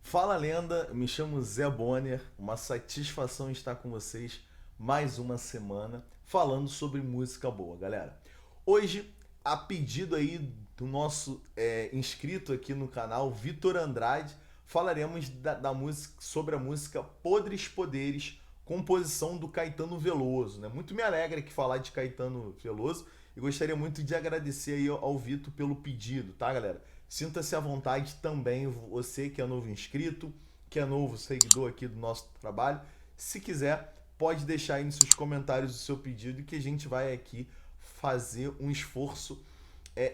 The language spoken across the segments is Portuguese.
Fala lenda, me chamo Zé Bonner, uma satisfação estar com vocês mais uma semana falando sobre música boa, galera. Hoje, a pedido aí do nosso inscrito aqui no canal, Vitor Andrade, falaremos da música, sobre a música Podres Poderes, composição do Caetano Veloso, né? Muito me alegra que falar de Caetano Veloso e gostaria muito de agradecer aí ao Vitor pelo pedido, tá, galera? Sinta-se à vontade também, você que é novo inscrito, que é novo seguidor aqui do nosso trabalho. Se quiser, pode deixar aí nos seus comentários o seu pedido que a gente vai aqui fazer um esforço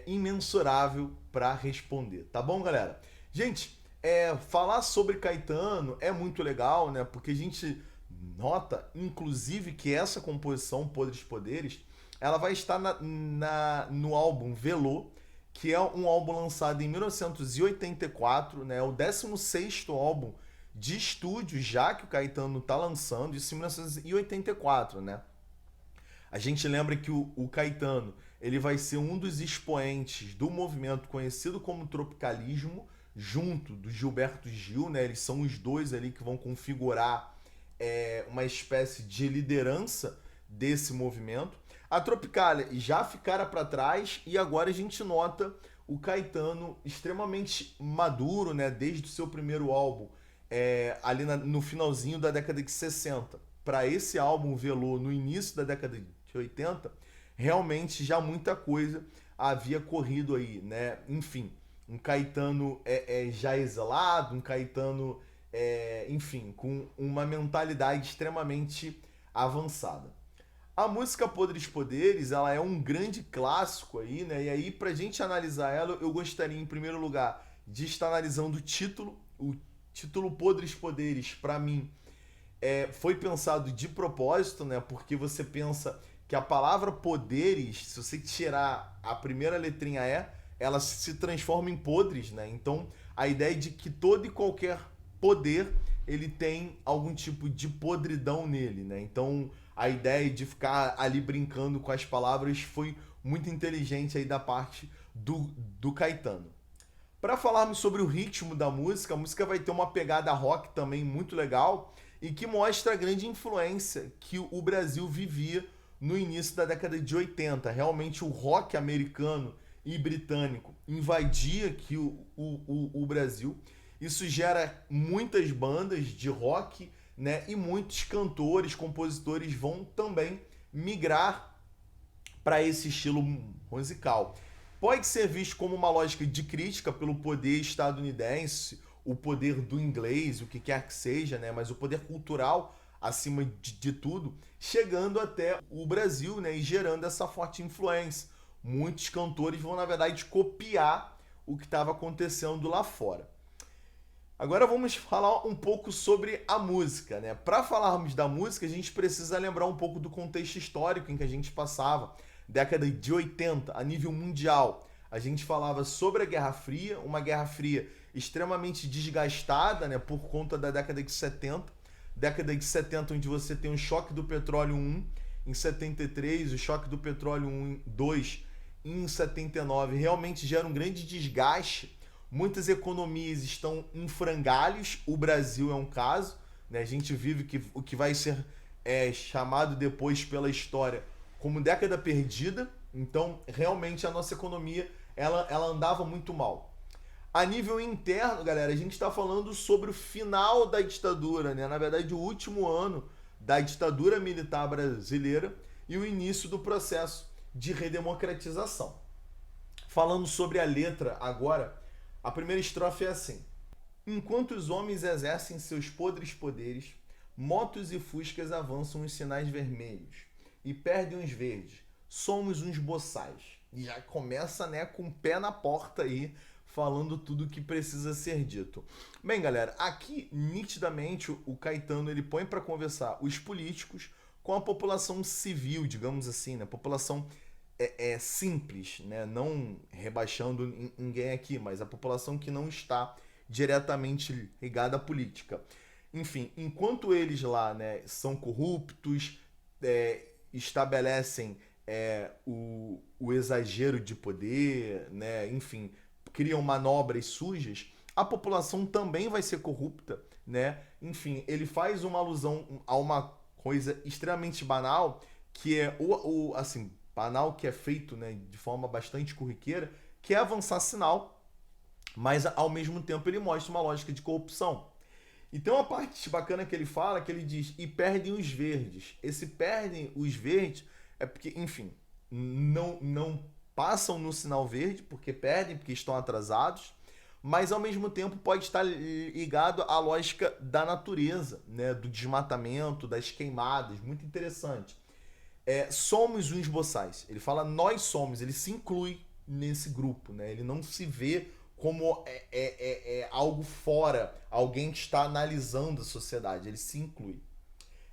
imensurável para responder. Tá bom, galera? Gente, falar sobre Caetano é muito legal, né? Porque a gente nota, inclusive, que essa composição, Podres Poderes, ela vai estar no álbum Velô, que é um álbum lançado em 1984, né? O 16º álbum de estúdio já que o Caetano tá lançando, isso em 1984, né? A gente lembra que o Caetano ele vai ser um dos expoentes do movimento conhecido como tropicalismo, junto do Gilberto Gil, né? Eles são os dois ali que vão configurar uma espécie de liderança desse movimento. A Tropicália já ficara para trás e agora a gente nota o Caetano extremamente maduro, né? Desde o seu primeiro álbum, ali no finalzinho da década de 60 para esse álbum Velô no início da década de 80, realmente já muita coisa havia corrido aí, né? Enfim, um Caetano já exilado, um Caetano, enfim, com uma mentalidade extremamente avançada. A música Podres Poderes, ela é um grande clássico aí, né? E aí, pra gente analisar ela, eu gostaria, em primeiro lugar, de estar analisando o título. O título Podres Poderes, pra mim, foi pensado de propósito, né? Porque você pensa que a palavra poderes, se você tirar a primeira letrinha ela se transforma em podres, né? Então, a ideia de que todo e qualquer poder ele tem algum tipo de podridão nele, né? Então, a ideia de ficar ali brincando com as palavras foi muito inteligente aí da parte do Caetano. Para falarmos sobre o ritmo da música, a música vai ter uma pegada rock também muito legal e que mostra a grande influência que o Brasil vivia no início da década de 80. Realmente o rock americano e britânico invadia aqui o Brasil. Isso gera muitas bandas de rock, né? E muitos cantores, compositores vão também migrar para esse estilo musical. Pode ser visto como uma lógica de crítica pelo poder estadunidense, o poder do inglês, o que quer que seja, né? Mas o poder cultural acima de tudo, chegando até o Brasil, né? E gerando essa forte influência. Muitos cantores vão, na verdade, copiar o que estava acontecendo lá fora. Agora vamos falar um pouco sobre a música, né? Para falarmos da música, a gente precisa lembrar um pouco do contexto histórico em que a gente passava, década de 80, a nível mundial. A gente falava sobre a Guerra Fria, uma Guerra Fria extremamente desgastada, né, por conta da década de 70. Década de 70 onde você tem o choque do petróleo 1 em 73, o choque do petróleo 1, 2 em 79, realmente gera um grande desgaste. Muitas economias estão em frangalhos, o Brasil é um caso, né? A gente vive o que vai ser chamado depois pela história como década perdida. Então, realmente, a nossa economia ela andava muito mal. A nível interno, galera, a gente está falando sobre o final da ditadura, né? Na verdade, o último ano da ditadura militar brasileira e o início do processo de redemocratização. Falando sobre a letra agora, a primeira estrofe é assim: enquanto os homens exercem seus podres poderes, motos e fuscas avançam os sinais vermelhos e perdem os verdes. Somos uns boçais. E já começa, né, com o pé na porta aí, falando tudo o que precisa ser dito. Bem, galera, aqui nitidamente o Caetano ele põe para conversar os políticos com a população civil, digamos assim, né? A população simples, né? Não rebaixando ninguém aqui, mas a população que não está diretamente ligada à política. Enfim, enquanto eles lá, né, são corruptos, estabelecem o exagero de poder, né, enfim, criam manobras sujas, a população também vai ser corrupta, né? Enfim, ele faz uma alusão a uma coisa extremamente banal, que é assim, banal que é feito, né, de forma bastante corriqueira, que é avançar sinal, mas ao mesmo tempo ele mostra uma lógica de corrupção. Então a parte bacana que ele fala, que ele diz, e perdem os verdes. Esse perdem os verdes é porque, enfim, não passam no sinal verde, porque perdem, porque estão atrasados, mas ao mesmo tempo pode estar ligado à lógica da natureza, né, do desmatamento, das queimadas, muito interessante. Somos uns boçais. Ele fala nós somos, ele se inclui nesse grupo, né? Ele não se vê como algo fora, alguém que está analisando a sociedade, ele se inclui.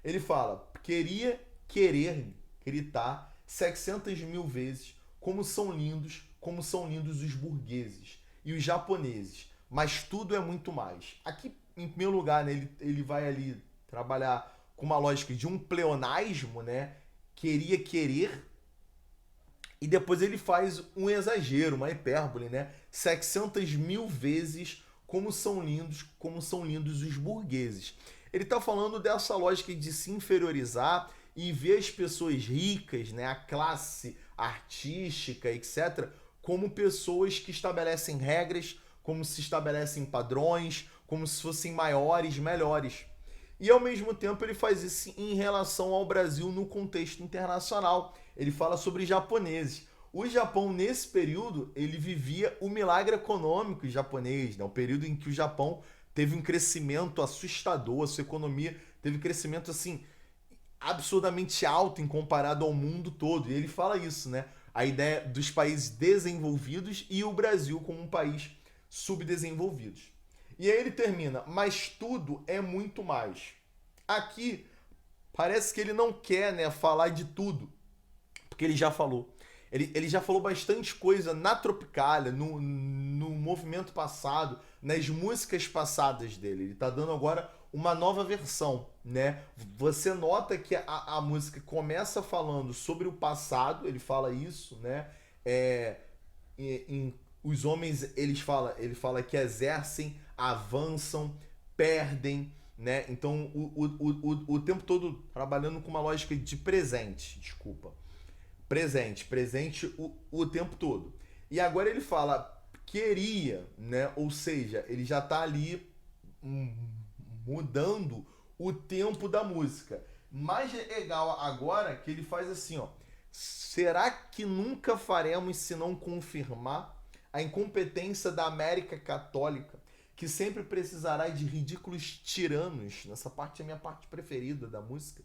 Ele fala, querer gritar 600 mil vezes como são lindos os burgueses e os japoneses, mas tudo é muito mais. Aqui, em primeiro lugar, né, ele vai ali trabalhar com uma lógica de um pleonasmo, né? Querer, e depois ele faz um exagero, uma hipérbole, né? 600 mil vezes como são lindos os burgueses. Ele está falando dessa lógica de se inferiorizar e ver as pessoas ricas, né? A classe artística, etc., como pessoas que estabelecem regras, como se estabelecem padrões, como se fossem maiores, melhores. E ao mesmo tempo ele faz isso em relação ao Brasil no contexto internacional. Ele fala sobre japoneses. O Japão, nesse período, ele vivia o milagre econômico japonês, né? O período em que o Japão teve um crescimento assustador, a sua economia teve um crescimento assim absurdamente alto em comparado ao mundo todo. E ele fala isso, né? A ideia dos países desenvolvidos e o Brasil como um país subdesenvolvido. E aí ele termina, mas tudo é muito mais. Aqui parece que ele não quer, né, falar de tudo, porque ele já falou. Ele já falou bastante coisa na Tropicália, no movimento passado, nas músicas passadas dele. Ele está dando agora uma nova versão, né? Você nota que a música começa falando sobre o passado, ele fala isso, né? Os homens, ele fala que exercem, avançam, perdem, né? Então, o tempo todo trabalhando com uma lógica de presente, desculpa. Presente o tempo todo. E agora ele fala queria, né? Ou seja, ele já está ali mudando o tempo da música. Mais legal agora que ele faz assim, ó. Será que nunca faremos se não confirmar a incompetência da América Católica, que sempre precisará de ridículos tiranos? Nessa parte é a minha parte preferida da música.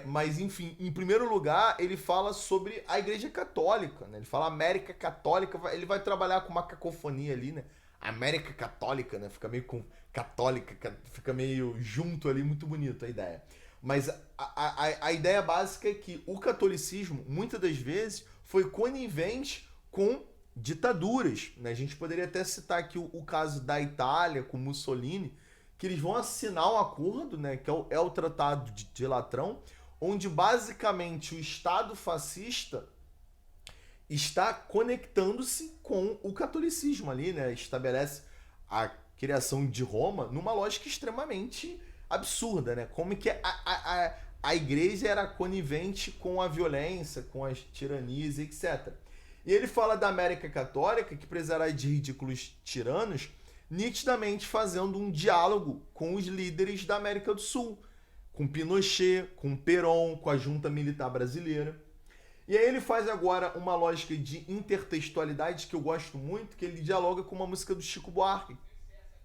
Mas, enfim, em primeiro lugar, ele fala sobre a Igreja Católica, né? Ele fala América Católica, ele vai trabalhar com uma cacofonia ali, né? América Católica, né? Fica meio com católica, fica meio junto ali, muito bonito a ideia. Mas a ideia básica é que o catolicismo, muitas das vezes, foi conivente com ditaduras, né? A gente poderia até citar aqui o caso da Itália com Mussolini, que eles vão assinar um acordo, né, que é o Tratado de Latrão, onde basicamente o Estado fascista está conectando-se com o catolicismo ali, né? Estabelece a criação de Roma numa lógica extremamente absurda, né? Como que a igreja era conivente com a violência, com as tiranias, etc. E ele fala da América Católica, que precisará de ridículos tiranos, nitidamente fazendo um diálogo com os líderes da América do Sul, com Pinochet, com Perón, com a junta militar brasileira. E aí ele faz agora uma lógica de intertextualidade que eu gosto muito, que ele dialoga com uma música do Chico Buarque,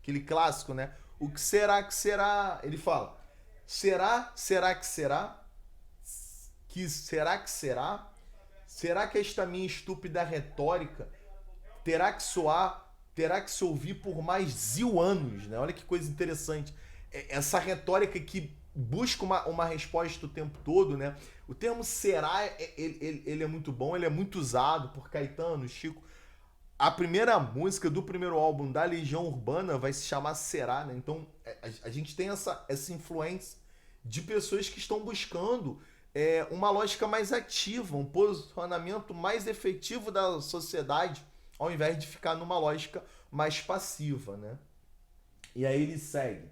aquele clássico, né? O que será que será? Ele fala, será que será? Que será que será? Será que esta minha estúpida retórica terá que se ouvir por mais 1000 anos, né? Olha que coisa interessante. Essa retórica que busca uma resposta o tempo todo, né? O termo será, ele é muito bom, ele é muito usado por Caetano, Chico. A primeira música do primeiro álbum da Legião Urbana vai se chamar Será, né? Então a gente tem essa influência de pessoas que estão buscando uma lógica mais ativa, um posicionamento mais efetivo da sociedade, ao invés de ficar numa lógica mais passiva, né? E aí ele segue.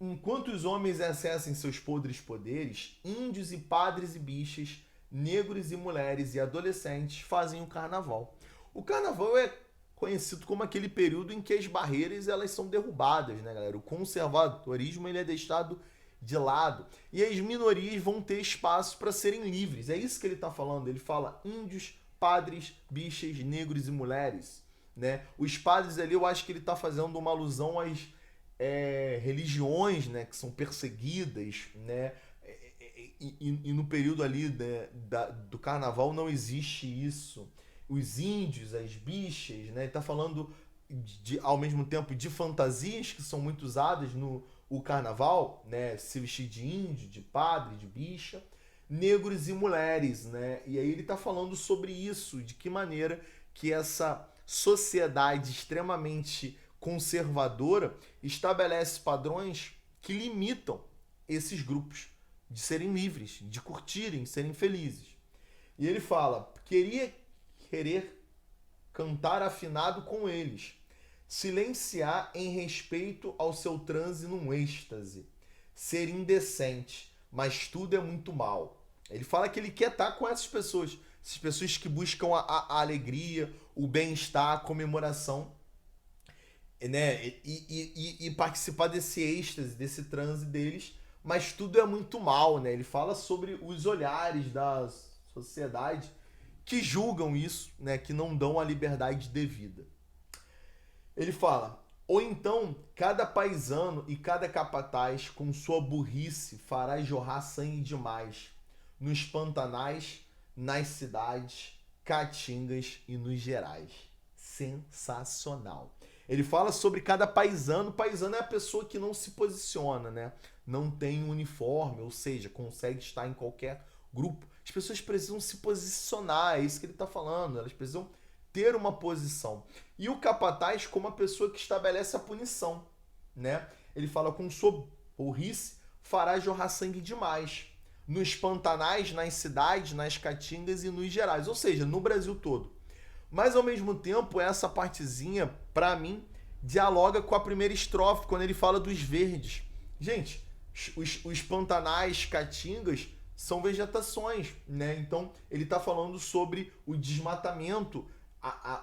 Enquanto os homens acessem seus podres poderes, índios e padres e bichas, negros e mulheres e adolescentes fazem o carnaval. O carnaval é conhecido como aquele período em que as barreiras elas são derrubadas, né, galera? O conservadorismo ele é deixado de lado e as minorias vão ter espaço para serem livres. É isso que ele está falando. Ele fala índios, padres, bichas, negros e mulheres, né? Os padres ali, eu acho que ele está fazendo uma alusão às religiões, né, que são perseguidas, né? E no período ali, né, do carnaval não existe isso. Os índios, as bichas, né? Ele tá falando ao mesmo tempo de fantasias que são muito usadas no o carnaval, né? Se vestir de índio, de padre, de bicha, negros e mulheres, né? E aí ele tá falando sobre isso, de que maneira que essa sociedade extremamente conservadora estabelece padrões que limitam esses grupos de serem livres, de curtirem, serem felizes. E ele fala: querer cantar afinado com eles, silenciar em respeito ao seu transe num êxtase, ser indecente, mas tudo é muito mal. Ele fala que ele quer estar com essas pessoas que buscam a alegria, o bem-estar, a comemoração, né? E participar desse êxtase, desse transe deles, mas tudo é muito mal, né? Ele fala sobre os olhares da sociedade que julgam isso, né? Que não dão a liberdade devida. Ele fala: ou então cada paisano e cada capataz com sua burrice fará jorrar sangue demais nos pantanais, nas cidades, caatingas e nos gerais. Sensacional. Ele fala sobre cada paisano. Paisano é a pessoa que não se posiciona, né? Não tem um uniforme, ou seja, consegue estar em qualquer grupo. As pessoas precisam se posicionar, é isso que ele está falando. Elas precisam ter uma posição. E o capataz como a pessoa que estabelece a punição, né? Ele fala: com sua burrice fará jorrar sangue demais nos pantanais, nas cidades, nas caatingas e nos gerais, ou seja, no Brasil todo. Mas ao mesmo tempo, essa partezinha, para mim, dialoga com a primeira estrofe, quando ele fala dos verdes. Gente, os pantanais, caatingas, são vegetações, né? Então, ele está falando sobre o desmatamento,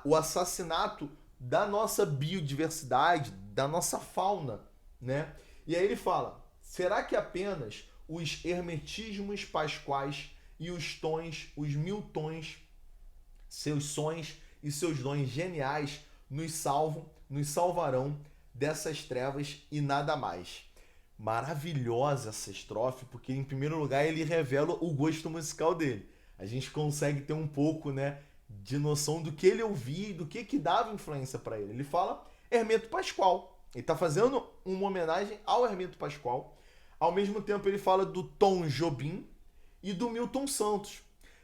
o assassinato da nossa biodiversidade, da nossa fauna, né? E aí ele fala: será que apenas os hermetismos pasquais e os tons, os 1000 tons, seus sons e seus dons geniais nos salvarão dessas trevas e nada mais? Maravilhosa essa estrofe, porque em primeiro lugar ele revela o gosto musical dele. A gente consegue ter um pouco, né, de noção do que ele ouvia e do que dava influência para ele. Ele fala Hermeto Pascoal. Ele está fazendo uma homenagem ao Hermeto Pascoal. Ao mesmo tempo ele fala do Tom Jobim e do Milton Santos.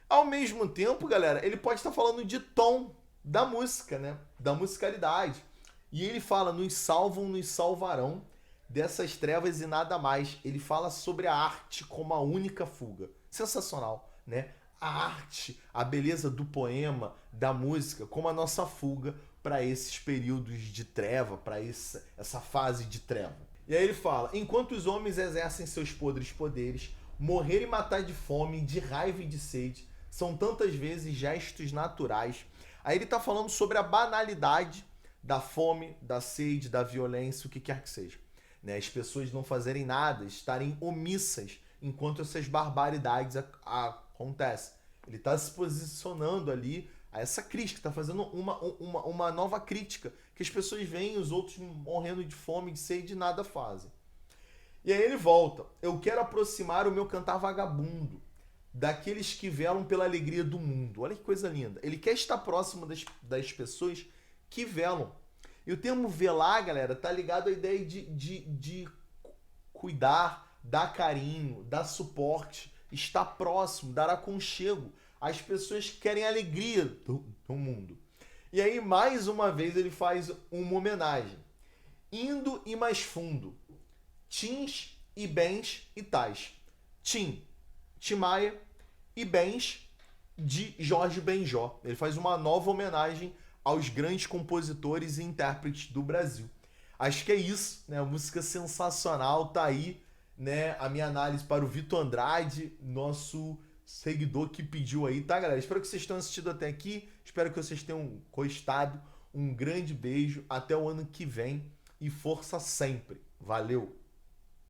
Ao mesmo tempo, galera, ele pode estar falando de tom da música, né? Da musicalidade. E ele fala: nos salvam, nos salvarão dessas trevas e nada mais. Ele fala sobre a arte como a única fuga. Sensacional, né? A arte, a beleza do poema, da música, como a nossa fuga para esses períodos de treva, para essa fase de treva. E aí ele fala: enquanto os homens exercem seus podres poderes, morrer e matar de fome, de raiva e de sede, são tantas vezes gestos naturais. Aí ele está falando sobre a banalidade da fome, da sede, da violência, o que quer que seja, né? As pessoas não fazerem nada, estarem omissas enquanto essas barbaridades acontecem. Ele está se posicionando ali a essa crítica, está fazendo uma nova crítica, que as pessoas veem os outros morrendo de fome, de sede e nada fazem. E aí ele volta: eu quero aproximar o meu cantar vagabundo daqueles que velam pela alegria do mundo. Olha que coisa linda. Ele quer estar próximo das pessoas que velam. E o termo velar, galera, tá ligado à ideia de cuidar, dar carinho, dar suporte, estar próximo, dar aconchego às pessoas que querem a alegria do mundo. E aí, mais uma vez, ele faz uma homenagem. Indo e mais fundo, Tins e bens e tais. Tim Maia e bens de Jorge Benjó. Ele faz uma nova homenagem aos grandes compositores e intérpretes do Brasil. Acho que é isso, né? Música sensacional, tá aí, né? A minha análise para o Vitor Andrade, nosso seguidor que pediu aí, tá, galera? Espero que vocês tenham assistido até aqui, espero que vocês tenham gostado. Um grande beijo, até o ano que vem e força sempre. Valeu!